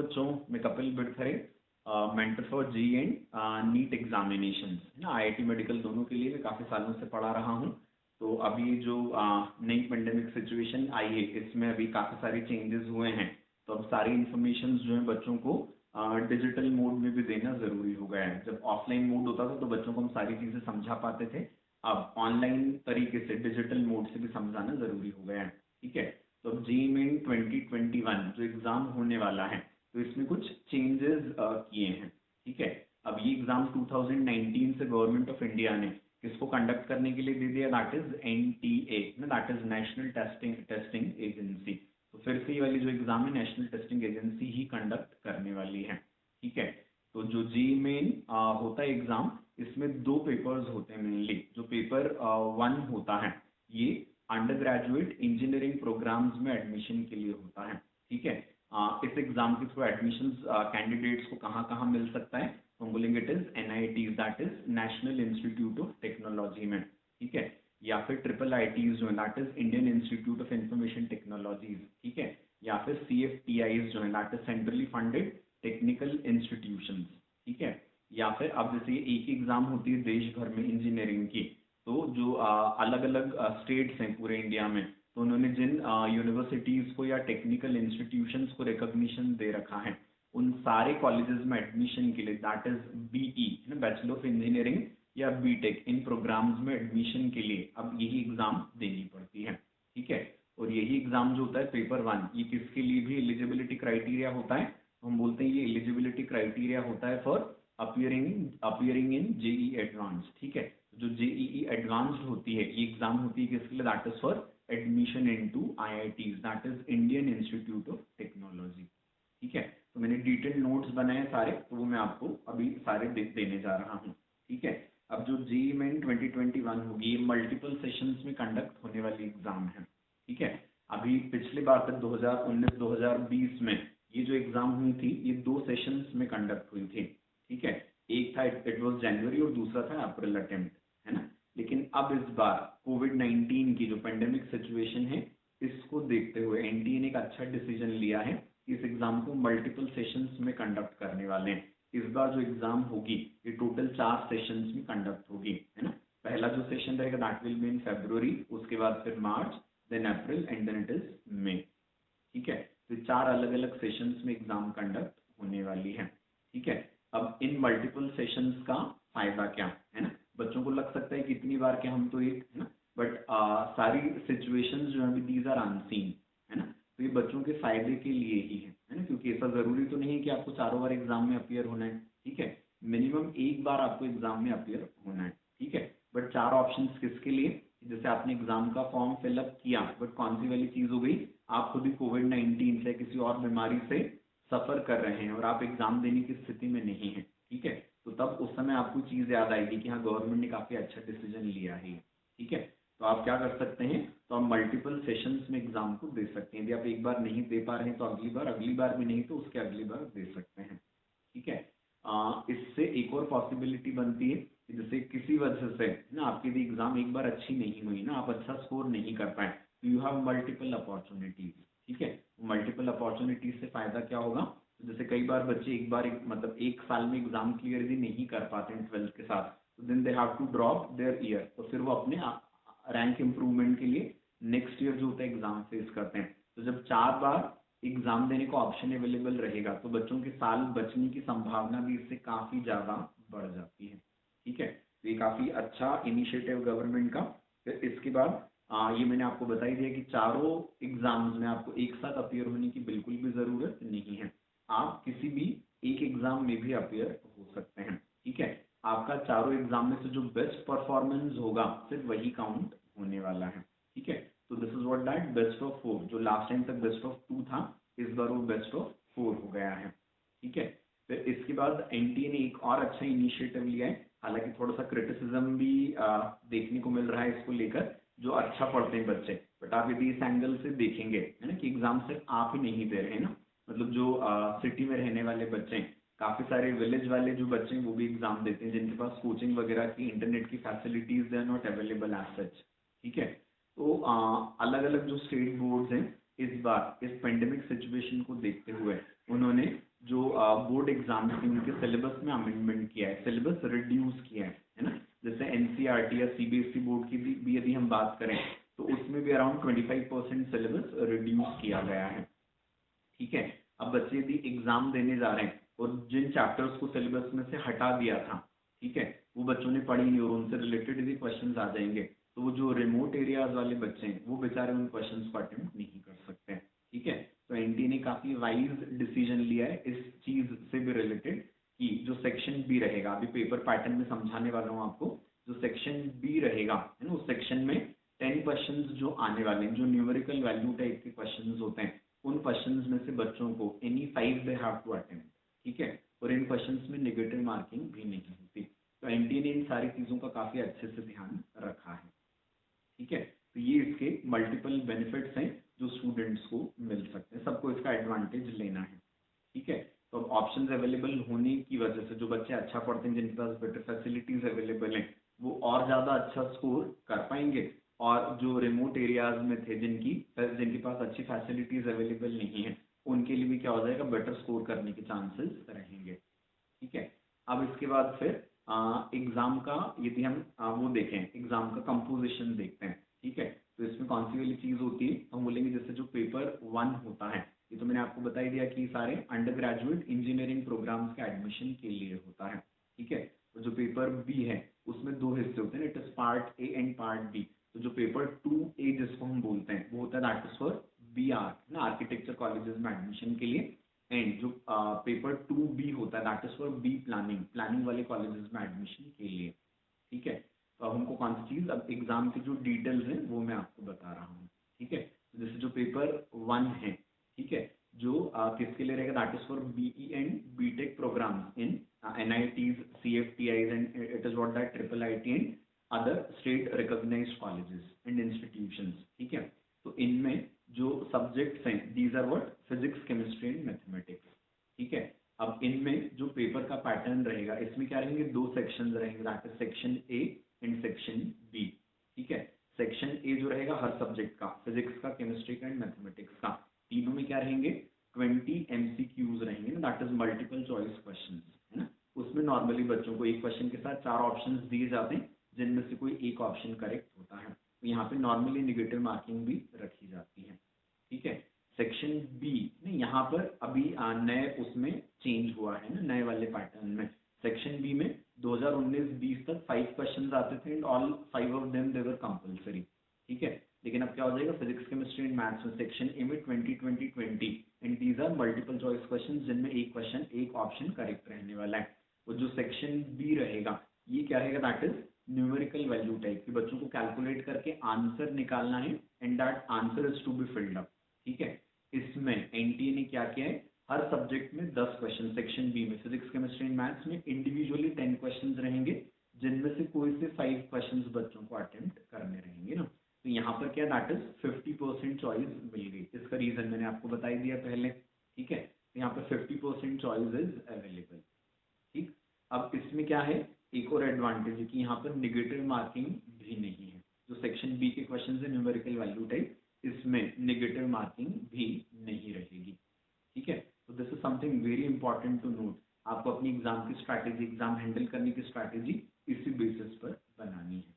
बच्चों, मैं Kapil Birthare, mentor for JEE and NEET examination है ना, आईआईटी मेडिकल दोनों के लिए मैं काफ़ी सालों से पढ़ा रहा हूँ। तो अभी जो नई पेंडेमिक सिचुएशन आई है, इसमें अभी काफ़ी सारे चेंजेस हुए हैं। तो अब सारी इन्फॉर्मेशन जो है बच्चों को डिजिटल मोड में भी देना ज़रूरी हो गया है। जब ऑफलाइन मोड होता था तो बच्चों को हम सारी चीज़ें समझा पाते थे, अब ऑनलाइन तरीके से डिजिटल मोड से भी समझाना ज़रूरी हो गया है। ठीक है, तो अब जी मेन 2021 जो एग्ज़ाम होने वाला है, तो इसमें कुछ चेंजेस किए हैं। ठीक है, अब ये एग्ज़ाम 2019 से गवर्नमेंट ऑफ इंडिया ने किसको कंडक्ट करने के लिए दे दिया, that is NTA, that is national testing agency. तो फिर से ये वाली जो एग्ज़ाम है नेशनल टेस्टिंग एजेंसी ही कंडक्ट करने वाली है। ठीक है, तो जो जी मेन होता है एग्ज़ाम, इसमें दो पेपर्स होते हैं मेनली। जो पेपर 1 होता है, ये अंडर ग्रेजुएट इंजीनियरिंग प्रोग्राम्स में एडमिशन के लिए होता है। ठीक है, इस एग्जाम के थ्रू एडमिशन कैंडिडेट्स को कहाँ कहाँ मिल सकता है, तो हम बोलेंगे it is NITs, that is national institute of technology में। ठीक है, या फिर ट्रिपल आईटीज जो है, that is Indian institute of information technologies. ठीक है, या फिर सीएफटीआईज जो है, that is centrally funded technical institutions. ठीक है, या फिर अब जैसे एक ही एग्जाम होती है देश भर में इंजीनियरिंग की, तो जो अलग अलग स्टेट्स हैं पूरे इंडिया में, तो उन्होंने जिन यूनिवर्सिटीज़ को या टेक्निकल इंस्टीट्यूशंस को रिकॉग्निशन दे रखा है, उन सारे कॉलेजेस में एडमिशन के लिए, that is BE bachelor of engineering या बीटेक, इन प्रोग्राम्स में एडमिशन के लिए अब यही एग्ज़ाम देनी पड़ती है। ठीक है, और यही एग्ज़ाम जो होता है पेपर 1, ये किसके लिए भी एलिजिबिलिटी क्राइटेरिया होता है, तो हम बोलते हैं ये एलिजिबिलिटी क्राइटेरिया होता है for appearing in JEE advance. ठीक है, जो जेईई एडवांस्ड होती है, ये एग्जाम होती है किसके लिए, that is for admission into IITs, that is Indian institute of technology. ठीक है, तो मैंने डिटेल नोट्स बनाए सारे, तो वो मैं आपको अभी सारे देने जा रहा हूँ। ठीक है, अब जो जेईई मेन 2021 होगी, ये मल्टीपल सेशंस में कंडक्ट होने वाली एग्जाम है। ठीक है, अभी पिछले बार तक 2019-2020 में ये जो एग्जाम हुई थी, ये 2 सेशंस में कंडक्ट हुई थी। ठीक है, एक था इट वाज जनवरी और दूसरा था अप्रैल अटेम्प्ट, है ना। लेकिन अब इस बार कोविड-19 की जो पेंडेमिक सिचुएशन है, इसको देखते हुए एनटीए ने एक अच्छा डिसीजन लिया है, इस एग्जाम को मल्टीपल सेशंस में कंडक्ट करने वाले हैं। इस बार जो एग्जाम होगी, ये टोटल 4 सेशंस में कंडक्ट होगी, है ना। पहला जो सेशन रहेगा that will be in February, उसके बाद फिर March, then April and then it is May. ठीक है, तो 4 अलग अलग सेशंस में एग्जाम कंडक्ट होने वाली है। ठीक है, अब इन मल्टीपल सेशंस का फायदा क्या है ना, बच्चों को लग सकता है कि इतनी बार क्या, हम तो एक है ना, बट सारी सिचुएशंस जो है दीज आर अनसीन, है ना। तो ये बच्चों के फायदे के लिए ही है ना, क्योंकि ऐसा जरूरी तो नहीं है कि आपको चारों बार एग्जाम में अपीयर होना है। ठीक है, मिनिमम एक बार आपको एग्जाम में अपीयर होना है। ठीक है, बट 4 ऑप्शन किसके लिए, जैसे आपने एग्जाम का फॉर्म फिलअप किया, बट कौन सी वाली चीज हो गई, आप खुद ही कोविड-19 से किसी और बीमारी से सफर कर रहे हैं और आप एग्जाम देने की स्थिति में नहीं है। ठीक है, तो तब उस समय आपको चीज याद आएगी कि हाँ, गवर्नमेंट ने काफी अच्छा डिसीजन लिया है। ठीक है, तो आप क्या कर सकते हैं, तो आप मल्टीपल सेशंस में एग्जाम को दे सकते हैं। यदि आप एक बार नहीं दे पा रहे हैं तो अगली बार भी नहीं तो उसके अगली बार दे सकते हैं। ठीक है, इससे एक और पॉसिबिलिटी बनती है कि जैसे किसी वजह से ना आपकी भी एग्जाम एक बार अच्छी नहीं हुई ना, आप अच्छा स्कोर नहीं कर पाए, तो यू हैव मल्टीपल अपॉर्चुनिटीज। ठीक है, मल्टीपल अपॉर्चुनिटीज से फायदा क्या होगा, तो जैसे कई बार बच्चे मतलब एक साल में एग्जाम क्लियर भी नहीं कर पाते हैं 12th के साथ, तो then they have to drop their year, तो फिर वो अपने रैंक इंप्रूवमेंट के लिए नेक्स्ट ईयर जो होता है एग्जाम फेस करते हैं। तो जब 4 बार एग्जाम देने का ऑप्शन अवेलेबल रहेगा, तो बच्चों के साल बचने की संभावना भी इससे काफी ज्यादा बढ़ जाती है। ठीक है, तो ये काफी अच्छा इनिशिएटिव गवर्नमेंट का। फिर इसके बाद ये मैंने आपको बता ही दिया कि चारों एग्जाम्स में आपको एक साथ अपीयर होने की बिल्कुल भी जरूरत नहीं है, आप किसी भी एक एग्जाम में भी अपीयर हो सकते हैं। ठीक है, आपका चारों एग्जाम में से जो बेस्ट परफॉर्मेंस होगा सिर्फ वही काउंट होने वाला है। ठीक है, तो this is what that best of 4, जो लास्ट टाइम तक बेस्ट ऑफ 2 था, इस बार वो बेस्ट ऑफ 4 हो गया है। ठीक है, फिर इसके बाद एनटीए ने एक और अच्छा इनिशिएटिव लिया है, हालांकि थोड़ा सा क्रिटिसिज्म भी देखने को मिल रहा है इसको लेकर, जो अच्छा पढ़ते हैं बच्चे, बट आप यदि इस एंगल से देखेंगे है ना कि एग्जाम सिर्फ आप ही नहीं दे रहे हैं ना, मतलब जो सिटी में रहने वाले बच्चे हैं, काफी सारे विलेज वाले जो बच्चे हैं वो भी एग्जाम देते हैं, जिनके पास कोचिंग वगैरह की इंटरनेट की facilities they are not available as such. ठीक है, तो अलग अलग जो स्टेट बोर्ड्स हैं, इस बार इस पेंडेमिक सिचुएशन को देखते हुए उन्होंने जो बोर्ड एग्जाम थी उनके सिलेबस में अमेंडमेंट किया है, सिलेबस रिड्यूस किया है ना। जैसे एनसीईआरटी या सीबीएसई बोर्ड की भी यदि हम बात करें तो उसमें भी अराउंड 25% सिलेबस रिड्यूस किया गया है। ठीक है, अब बच्चे यदि एग्जाम देने जा रहे हैं और जिन चैप्टर्स को सिलेबस में से हटा दिया था, ठीक है, वो बच्चों ने पढ़ी नहीं और उनसे रिलेटेड यदि क्वेश्चन आ जाएंगे तो वो जो रिमोट एरियाज वाले बच्चे हैं वो बेचारे उन क्वेश्चन को अटेम्प्ट नहीं कर सकते हैं। ठीक है, तो एनटीए ने काफी वाइज डिसीजन लिया है इस चीज से भी रिलेटेड कि जो सेक्शन बी रहेगा, अभी पेपर पैटर्न में समझाने वाला हूँ आपको, जो सेक्शन बी रहेगा है ना, उस सेक्शन में 10 क्वेश्चन जो आने वाले हैं, जो न्यूमेरिकल वैल्यू टाइप के क्वेश्चन होते हैं, उन क्वेश्चंस में से बच्चों को any 5 they have to attempt. ठीक है, और इन क्वेश्चंस में नेगेटिव मार्किंग भी नहीं होती। तो एनटीए ने इन सारी चीजों का काफी अच्छे से ध्यान रखा है। ठीक है, तो ये इसके मल्टीपल बेनिफिट्स हैं जो स्टूडेंट्स को मिल सकते हैं, सबको इसका एडवांटेज लेना है। ठीक है, तो अब ऑप्शंस अवेलेबल होने की वजह से जो बच्चे अच्छा पढ़ते हैं, जिनके पास बेटर फैसिलिटीज अवेलेबल हैं, वो और ज़्यादा अच्छा स्कोर कर पाएंगे। और जो रिमोट एरियाज में थे जिनके पास अच्छी फैसिलिटीज अवेलेबल नहीं है, उनके लिए भी क्या हो जाएगा, बेटर स्कोर करने के चांसेस रहेंगे। ठीक है, अब इसके बाद फिर एग्जाम का यदि हम वो देखें, एग्जाम का कंपोजिशन देखते हैं। ठीक है, तो इसमें कौन सी वाली चीज होती है, हम बोलेंगे जैसे जो पेपर 1 होता है, ये तो मैंने आपको बता ही दिया कि सारे अंडर ग्रेजुएट इंजीनियरिंग प्रोग्राम्स के एडमिशन के लिए होता है। ठीक है, तो जो पेपर बी है उसमें दो हिस्से होते हैं, it is part A and part B. तो जो पेपर 2A जिसको हम बोलते हैं वो होता है that is for B Arch ना, आर्किटेक्चर कॉलेजेस में एडमिशन के लिए। एंड जो पेपर 2B होता है that is for B planning, planning वाले कॉलेजेस में एडमिशन के लिए। ठीक है, तो अब हमको कौन सी चीज, अब एग्जाम की जो डिटेल्स हैं वो मैं आपको बता रहा हूँ। ठीक है, तो जैसे जो पेपर 1 है, ठीक है, जो किसके लिए रहेगा, that is for BE and BTech program in NITs, CFTIs and it is what that triple IT and other state recognized colleges and institutions. ठीक है, तो इनमें जो सब्जेक्ट्स हैं these are what, physics, chemistry and mathematics. ठीक है, अब इनमें जो पेपर का पैटर्न रहेगा, इसमें क्या रहेंगे, दो सेक्शन रहेंगे, that is section A and section B. ठीक है, सेक्शन ए जो रहेगा हर सब्जेक्ट का, फिजिक्स का, केमिस्ट्री का एंड मैथमेटिक्स का, तीनों में क्या रहेंगे, 20 MCQs रहेंगे ना, that is multiple choice question है ना। उसमें नॉर्मली बच्चों को एक क्वेश्चन के साथ 4 ऑप्शन दिए जाते हैं जिनमें से कोई एक ऑप्शन करेक्ट होता है। तो यहाँ पे नॉर्मली निगेटिव मार्किंग भी रखी जाती है। ठीक है, सेक्शन बी नहीं, यहाँ पर अभी नए उसमें चेंज हुआ है ना, नए वाले पैटर्न में। सेक्शन बी में 2019-20 तक 5 क्वेश्चंस आते थे and all 5 of them they were compulsory. ठीक है, लेकिन अब क्या हो जाएगा, फिजिक्स, केमिस्ट्री एंड मैथ्स में सेक्शन ए में 20-20-20 and these are multiple choice question जिनमें एक क्वेश्चन, एक ऑप्शन करेक्ट रहने वाला है। और जो सेक्शन बी रहेगा ये क्या रहेगा, that is numerical value type की, बच्चों को कैलकुलेट करके आंसर निकालना है and that answer is to be filled up. ठीक है, इसमें एनटीए ने क्या किया है, हर सब्जेक्ट में 10 क्वेश्चन, सेक्शन बी में फिजिक्स, केमिस्ट्री एंड मैथ्स में इंडिविजुअली 10 क्वेश्चन रहेंगे जिनमें से कोई से 5 क्वेश्चन बच्चों को अटेम्प्ट करने रहेंगे ना। तो यहाँ पर क्या, दैट इज 50% चॉइस मिल गई। इसका रीजन मैंने आपको बता ही दिया पहले। ठीक है, तो यहाँ पर 50% चॉइस इज अवेलेबल। ठीक, अब इसमें क्या है, एक और एडवांटेज है कि यहाँ पर निगेटिव मार्किंग भी नहीं है। जो सेक्शन बी के क्वेश्चन है न्यूमेरिकल वैल्यू टाइप, इसमें निगेटिव मार्किंग भी नहीं रहेगी। ठीक है, तो this is something very important to note. आपको अपनी एग्जाम की स्ट्रैटेजी, एग्जाम हैंडल करने की स्ट्रैटेजी इसी बेसिस पर बनानी है।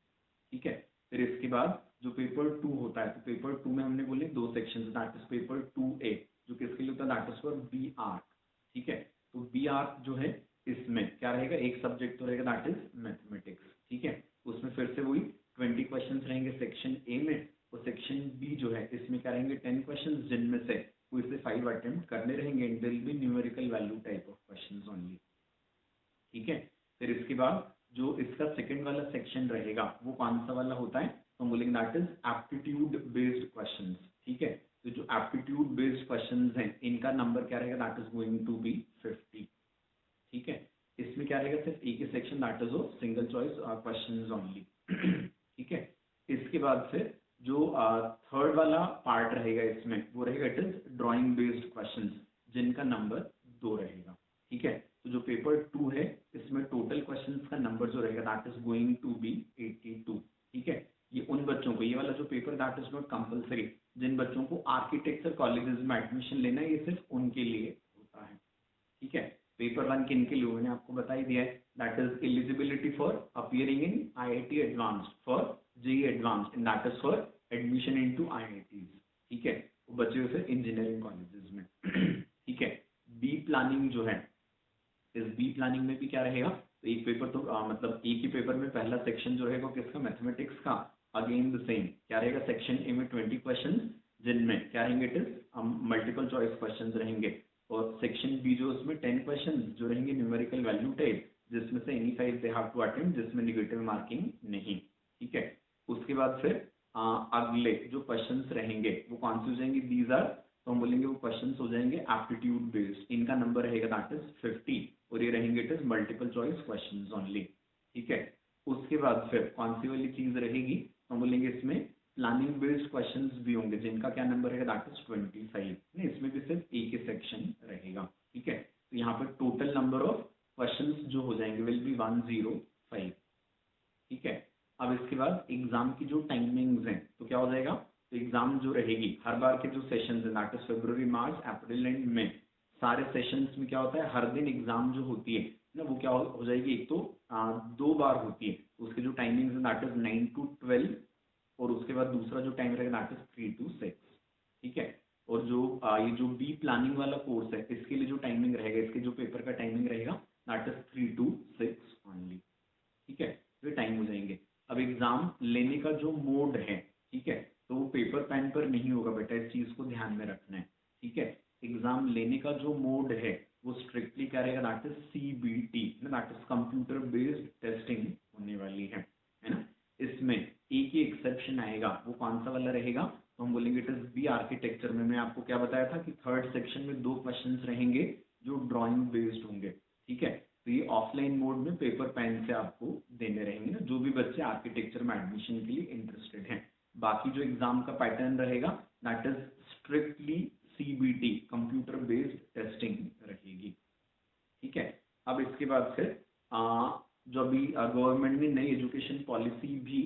ठीक है, फिर इसके बाद जो पेपर 2 होता है, तो पेपर 2 में हमने बोले दो section, that is paper 2A जो किसके लिए होता है, that is for B Arch. ठीक है, तो बी आर्क जो है इसमें क्या रहेगा, एक सब्जेक्ट तो रहेगा दैट इज मैथमेटिक्स। ठीक है, उसमें फिर से वही 20 क्वेश्चन रहेंगे सेक्शन ए में, और सेक्शन बी जो है इसमें क्या रहेंगे, 10 क्वेश्चन जिनमें से कोई से 5 अटेम्प्ट करने रहेंगे and there will be numerical value type of questions only. ठीक है, फिर इसके बाद जो इसका सेकंड वाला सेक्शन रहेगा वो कौन सा वाला होता है, तो हम बोलेंगे that is aptitude based questions. ठीक है, तो जो एप्टीट्यूड बेस्ड क्वेश्चंस हैं इनका नंबर क्या रहेगा, that is going to be 50। ठीक है, इसमें क्या रहेगा, सिर्फ एक ही section, that is of single choice questions only. ठीक है, इसके बाद फिर जो थर्ड वाला पार्ट रहेगा इसमें वो रहेगा it is drawing based questions जिनका नंबर 2 रहेगा। ठीक है, तो जो पेपर 2 है इसमें टोटल क्वेश्चंस का नंबर जो रहेगा that is going to be 82। ठीक है, ये उन बच्चों को, ये वाला जो paper that is not compulsory, जिन बच्चों को आर्किटेक्चर कॉलेजेस में एडमिशन लेना है, ये सिर्फ उनके लिए होता है। ठीक है। पेपर 1 किन के लिए मैंने आपको बता ही दिया है, that is eligibility for appearing in IIT advanced for JEE advanced and that is for admission into IITs। ठीक है, वो बचे हुए फिर इंजीनियरिंग कॉलेजेस में। ठीक है। बी प्लानिंग जो है, इस बी प्लानिंग में भी क्या रहेगा, तो एक पेपर तो मतलब एक ही पेपर में पहला सेक्शन जो रहेगा किसका, मैथमेटिक्स का। अगेन द सेम क्या रहेगा, सेक्शन ए में 20 क्वेश्चन जिनमें क्या रहेंगे, it is multiple choice question रहेंगे। और सेक्शन बी जो उसमें 10 क्वेश्चन जो रहेंगे न्यूमेरिकल वैल्यू टाइप, जिसमें से any 5 they have to attempt, जिसमें निगेटिव मार्किंग नहीं। ठीक है। उसके बाद फिर अगले जो क्वेश्चंस रहेंगे वो कौन से हो जाएंगे, दीज आर, तो हम बोलेंगे वो क्वेश्चंस हो जाएंगे एप्टीट्यूड बेस्ड, इनका नंबर रहेगा दैट इज 50 और ये रहेंगे it is multiple choice questions only. ठीक है। उसके बाद फिर कौन सी वाली चीज रहेगी, तो हम बोलेंगे इसमें प्लानिंग बेस्ड क्वेश्चंस भी होंगे, जिनका क्या नंबर रहेगा दैट इज 25। नहीं, इसमें भी सिर्फ एक ही सेक्शन रहेगा। ठीक है। तो यहाँ पर टोटल नंबर ऑफ क्वेश्चंस जो हो जाएंगे विल बी 105। ठीक है। अब इसके बाद एग्जाम की जो टाइमिंग्स हैं तो क्या हो जाएगा, तो एग्जाम जो रहेगी हर बार के जो सेशंस हैं that is February, March, April and May, सारे सेशंस में क्या होता है, हर दिन एग्जाम जो होती है ना वो क्या हो जाएगी, एक तो 2 बार होती है, उसके जो टाइमिंग्स है दैट इज 9 to 12, और उसके बाद दूसरा जो टाइम रहेगा दैट इज 3 to 6। ठीक है। और जो ये जो बी प्लानिंग वाला कोर्स है इसके लिए जो टाइमिंग रहेगा, इसके जो पेपर का टाइमिंग रहेगा दैट इज 3 to 6 ओनली। ठीक है। तो ये टाइम हो जाएंगे। अब एग्जाम लेने का जो मोड है, ठीक है, तो वो पेपर पेन पर नहीं होगा बेटा, इस चीज को ध्यान में रखना है। ठीक है। एग्जाम लेने का जो मोड है वो स्ट्रिक्टली क्या रहेगा, that is CBT, that is computer based testing होने वाली है ना। इसमें एक ही एक्सेप्शन आएगा, वो कौन सा वाला रहेगा, तो हम बोलेंगे इट इज बी आर्किटेक्चर में। मैं आपको क्या बताया था कि थर्ड सेक्शन में 2 क्वेश्चन रहेंगे जो ड्राइंग बेस्ड होंगे। ठीक है। तो ये ऑफलाइन मोड में पेपर पेन से आपको देने रहेंगे ना, जो भी बच्चे आर्किटेक्चर में एडमिशन के लिए इंटरेस्टेड हैं। बाकी जो एग्जाम का पैटर्न रहेगा that is strictly CBT, computer based testing रहेगी। ठीक है। अब इसके बाद फिर जो अभी गवर्नमेंट ने नई एजुकेशन पॉलिसी भी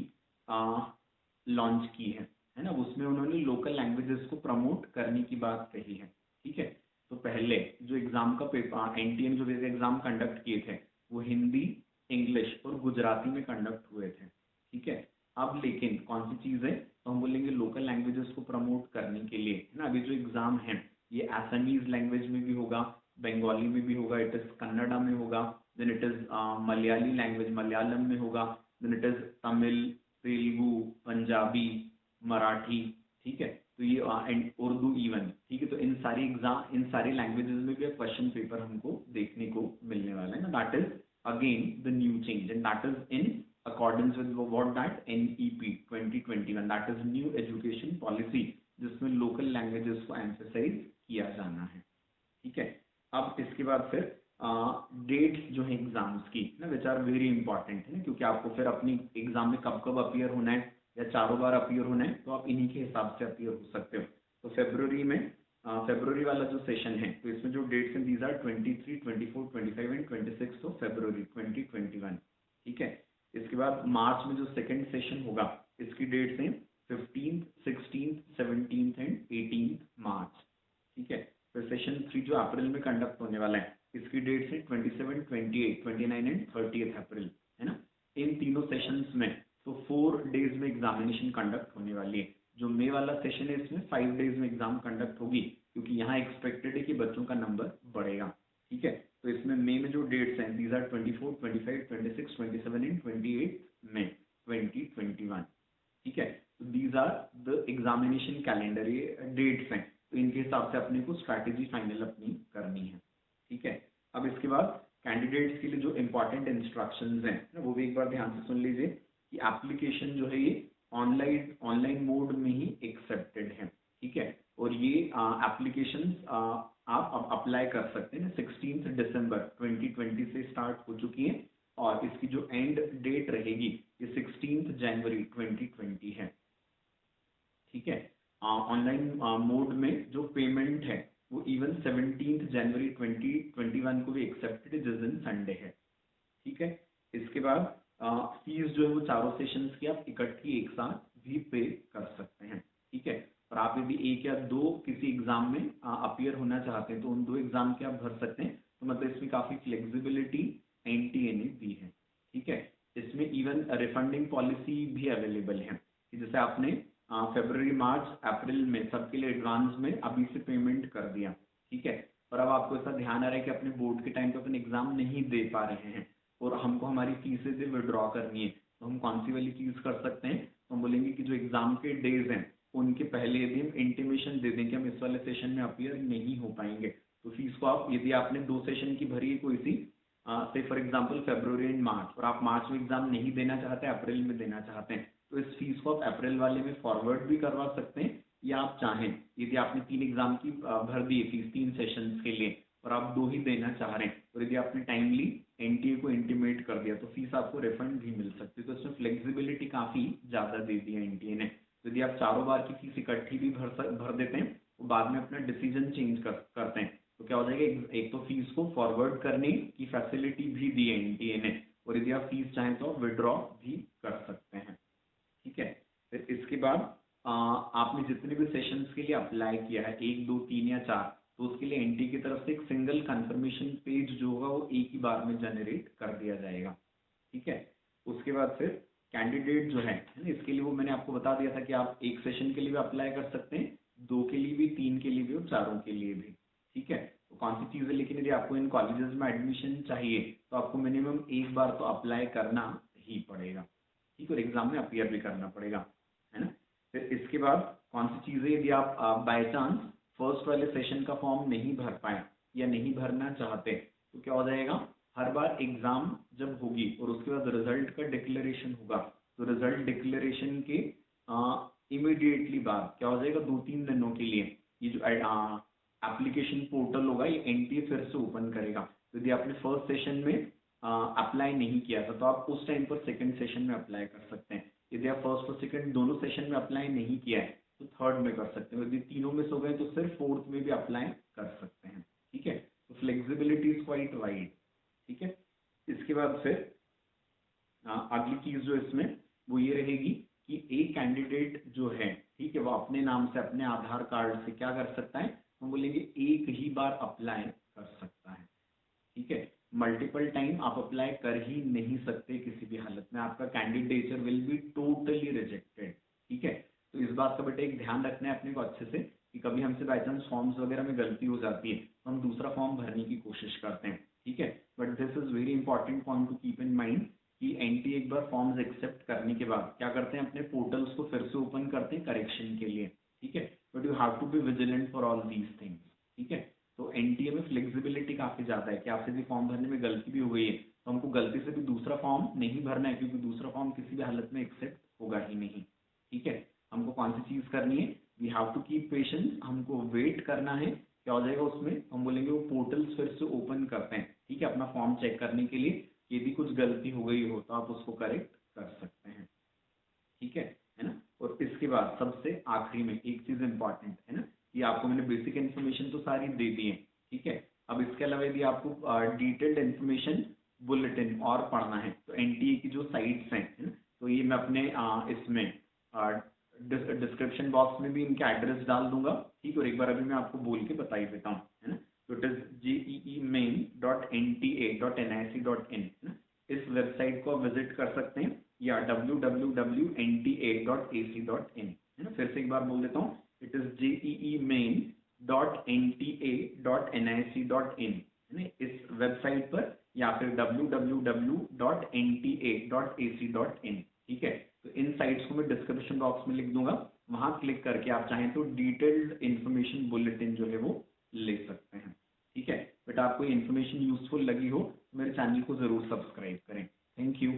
लॉन्च की है ना, उसमें उन्होंने लोकल लैंग्वेजेस को प्रमोट करने की बात कही है। ठीक है। तो पहले जो एग्जाम का पेपर NTM जो एग्जाम कंडक्ट किए थे वो हिंदी, इंग्लिश और गुजराती में कंडक्ट हुए थे। ठीक है। अब लेकिन कौन सी चीज है, तो हम बोलेंगे लोकल लैंग्वेजेस को प्रमोट करने के लिए है ना, अभी जो एग्जाम है ये असमीज लैंग्वेज में भी होगा, बंगाली में भी होगा, इट इज कन्नड़ा में होगा, then it is Malayali language Malayalam में होगा, then it is Tamil, Telugu, Punjabi, Marathi. ठीक है। तो ये एंड उर्दू इवन। ठीक है। तो इन सारी एग्जाम, इन सारी लैंग्वेजेस में भी क्वेश्चन पेपर हमको देखने को मिलने वाला है ना, that is again the new change and that is in accordance with what that NEP 2021, that is new education policy, जिसमें लोकल लैंग्वेजेस को एम्फेसाइज किया जाना है। ठीक है। अब इसके बाद फिर डेट्स जो है एग्जाम्स की ना विच आर वेरी इंपॉर्टेंट है ना, क्योंकि आपको फिर अपनी एग्जाम में कब कब अपीयर होना है या चारों बार अपीयर होना है, तो आप इन्हीं के हिसाब से अपीयर हो सकते हो। तो फरवरी में फरवरी वाला जो सेशन है तो इसमें जो डेट्स हैं these are 23, 24, 25 and 26 of February 2021। ठीक है। इसके बाद मार्च में जो सेकेंड सेशन होगा इसकी डेट्स हैं 15th, 16th, 17th and 18th मार्च। ठीक है। फिर सेशन 3 जो अप्रैल में कंडक्ट होने वाला है इसकी डेट्स है 27, 28, 29 एंड 30th अप्रैल, है ना। इन तीनों सेशंस में तो 4 डेज में एग्जामिनेशन कंडक्ट होने वाली है। जो मई वाला सेशन है इसमें 5 डेज में एग्जाम कंडक्ट होगी, क्योंकि यहाँ एक्सपेक्टेड है कि बच्चों का नंबर बढ़ेगा। ठीक है। तो इसमें मई में जो डेट्स हैं दीज आर 24, 25, 26, 27 एंड 28 मई 2021। ठीक है। तो these are the examination calendar, ये डेट्स हैं, तो इनके हिसाब से अपने को स्ट्रैटेजी फाइनल अपनी करनी है। ठीक है। अब इसके बाद कैंडिडेट्स के लिए जो इंपॉर्टेंट इंस्ट्रक्शंस हैं ना वो भी एक बार ध्यान से सुन लीजिए कि एप्लीकेशन जो है ये ऑनलाइन मोड में ही एक्सेप्टेड है। ठीक है। और ये एप्लीकेशन आप अप्लाई कर सकते हैं 16 दिसंबर 2020 से स्टार्ट हो चुकी है, और इसकी जो एंड डेट रहेगी ये 16 जनवरी 2020 है। ठीक है। ऑनलाइन मोड में जो पेमेंट है वो इवन 17 जनवरी 2021 को भी एक्सेप्टेड है, जिस दिन संडे है। ठीक है। इसके बाद फीस जो है वो चारों सेशंस की आप इकट्ठी एक साथ भी पे कर सकते हैं। ठीक है। और आप यदि 1 या 2 किसी एग्जाम में अपीयर होना चाहते हैं तो उन 2 एग्जाम के आप भर सकते हैं, तो मतलब इसमें काफ़ी फ्लेक्सिबिलिटी एनटीए ने दी है। ठीक है, इसमें इवन रिफंडिंग पॉलिसी भी अवेलेबल है कि जैसे आपने फरवरी मार्च अप्रैल में सबके लिए एडवांस में अभी से पेमेंट कर दिया, ठीक है, और अब आपको ऐसा ध्यान आ रहा है कि अपने बोर्ड के टाइम पे अपन एग्जाम नहीं दे पा रहे हैं और हमको हमारी फीसें से विड्रॉ करनी है, तो हम कौन सी वाली चीज़ कर सकते हैं? तो हम बोलेंगे कि जो एग्जाम के डेज हैं उनके पहले यदि हम इंटीमेशन दे दें कि हम इस वाले सेशन में अपीयर नहीं हो पाएंगे, तो फीस को आप, यदि आपने 2 सेशन की भरी है कोई सी, से फॉर एग्जांपल फरवरी एंड मार्च, और आप मार्च में एग्जाम नहीं देना चाहते, अप्रैल में देना चाहते हैं, तो इस फीस को आप अप्रैल वाले में फॉरवर्ड भी करवा सकते हैं, या आप चाहें यदि आपने 3 एग्जाम की भर दी है फीस 3 सेशंस के लिए और आप 2 ही देना चाह रहे हैं, और यदि आपने टाइमली एनटीए को इंटीमेट कर दिया तो फीस आपको रिफंड भी मिल सकती है। तो इसमें फ्लेक्सिबिलिटी काफ़ी ज़्यादा दे दी है एनटीए ने। तो यदि आप चारों बार की फीस इकट्ठी भी भर देते हैं तो बाद में अपना डिसीजन चेंज करते हैं, तो क्या हो जाएगा, एक तो फीस को फॉरवर्ड करने की फैसिलिटी भी दी है एनटीए ने, और यदि आप फीस चाहें तो विड्रॉ भी कर सकते हैं। ठीक है, फिर इसके बाद आपने जितने भी सेशंस के लिए अप्लाई किया है, 1, 2, 3 या 4, तो उसके लिए एनटी की तरफ से एक सिंगल कंफर्मेशन पेज जो होगा वो एक ही बार में जनरेट कर दिया जाएगा। ठीक है, उसके बाद फिर कैंडिडेट जो है ना, इसके लिए वो मैंने आपको बता दिया था कि आप एक सेशन के लिए भी अप्लाई कर सकते हैं, 2 के लिए भी, 3 के लिए भी और 4 के लिए भी। ठीक है, तो कौन सी चीज़ें, लेकिन यदि आपको इन कॉलेजेस में एडमिशन चाहिए तो आपको मिनिमम एक बार तो अप्लाई करना ही पड़ेगा। ठीक है, और एग्जाम में अपीयर भी करना पड़ेगा, है ना। फिर इसके बाद कौन सी चीज़ें, यदि आप बाय चांस फर्स्ट वाले सेशन का फॉर्म नहीं भर पाए या नहीं भरना चाहते, तो क्या हो जाएगा, हर बार एग्जाम जब होगी और उसके बाद रिजल्ट का डिक्लेरेशन होगा, तो रिजल्ट डिक्लेरेशन के इमीडिएटली बाद क्या हो जाएगा, 2-3 दिनों के लिए ये जो एप्लीकेशन पोर्टल होगा ये एनटीए फिर से ओपन करेगा। तो यदि आपने फर्स्ट सेशन में अप्लाई नहीं किया था तो आप उस टाइम पर सेकंड सेशन में अप्लाई कर सकते हैं। यदि आप फर्स्ट और सेकंड दोनों सेशन में अप्लाई नहीं किया है तो थर्ड में कर सकते हैं, यदि तीनों में हो गए तो सिर्फ फोर्थ में भी अप्लाई कर सकते हैं। ठीक है, तो फ्लेक्सिबिलिटी इज क्वाइट वाइड। ठीक है, इसके बाद फिर अगली चीज जो इसमें वो ये रहेगी कि एक कैंडिडेट जो है, ठीक है, वो अपने नाम से अपने आधार कार्ड से क्या कर सकता है, हम बोलेंगे एक ही बार अप्लाई कर सकता है। ठीक है, मल्टीपल टाइम आप अप्लाई कर ही नहीं सकते किसी भी हालत में, आपका candidature will be totally rejected. ठीक है, तो इस बात का बेटा एक ध्यान रखना है अपने को अच्छे से कि कभी हमसे बाई चांस फॉर्म्स वगैरह में गलती हो जाती है तो हम दूसरा फॉर्म भरने की कोशिश करते हैं। ठीक है, but this is very important point two keep in mind कि एनटी एक बार फॉर्म्स एक्सेप्ट करने के बाद क्या करते हैं, अपने पोर्टल्स को फिर से ओपन करते हैं करेक्शन के लिए। ठीक है, but you have to be vigilant for all these things. ठीक है, तो एनटीए में फ्लेक्सिबिलिटी काफ़ी ज़्यादा है कि आपसे भी फॉर्म भरने में गलती भी हो गई है तो हमको गलती से भी दूसरा फॉर्म नहीं भरना है, क्योंकि दूसरा फॉर्म किसी भी हालत में एक्सेप्ट होगा ही नहीं। ठीक है, हमको कौन सी चीज़ करनी है, we have to keep patience, हमको वेट करना है। क्या हो जाएगा उसमें, हम बोलेंगे वो पोर्टल्स फिर से ओपन करते हैं, ठीक है, अपना फॉर्म चेक करने के लिए, यदि कुछ गलती हो गई हो तो आप उसको करेक्ट कर सकते हैं। ठीक है ना। और इसके बाद सबसे आखिरी में एक चीज़ इंपॉर्टेंट है ना, ये आपको मैंने बेसिक इन्फॉर्मेशन तो सारी दे दी है। ठीक है, अब इसके अलावा यदि आपको डिटेल्ड इन्फॉर्मेशन बुलेटिन और पढ़ना है तो एनटीए की जो साइट्स हैं, है ना, तो ये मैं अपने इसमें डिस्क्रिप्शन बॉक्स में भी इनका एड्रेस डाल दूंगा। ठीक, और एक बार अभी मैं आपको बोल के बता ही देता हूँ, है ना। तो इट इज jeemain.nta.nic.in, है ना, इस वेबसाइट को आप विजिट कर सकते हैं, या www.nta.ac.in, है ना। फिर से एक बार बोल देता हूँ, इट इज jeemain.nta.nic.in, है ना, इस वेबसाइट पर, या फिर www.nta.ac.in। ठीक है, तो इन साइट्स को मैं डिस्क्रिप्शन बॉक्स में लिख दूंगा, वहां क्लिक करके आप चाहें तो डिटेल्ड इन्फॉर्मेशन बुलेटिन जो है वो ले सकते हैं। ठीक है, बट आपको इन्फॉर्मेशन यूजफुल लगी हो तो मेरे चैनल को जरूर सब्सक्राइब करें। Thank you.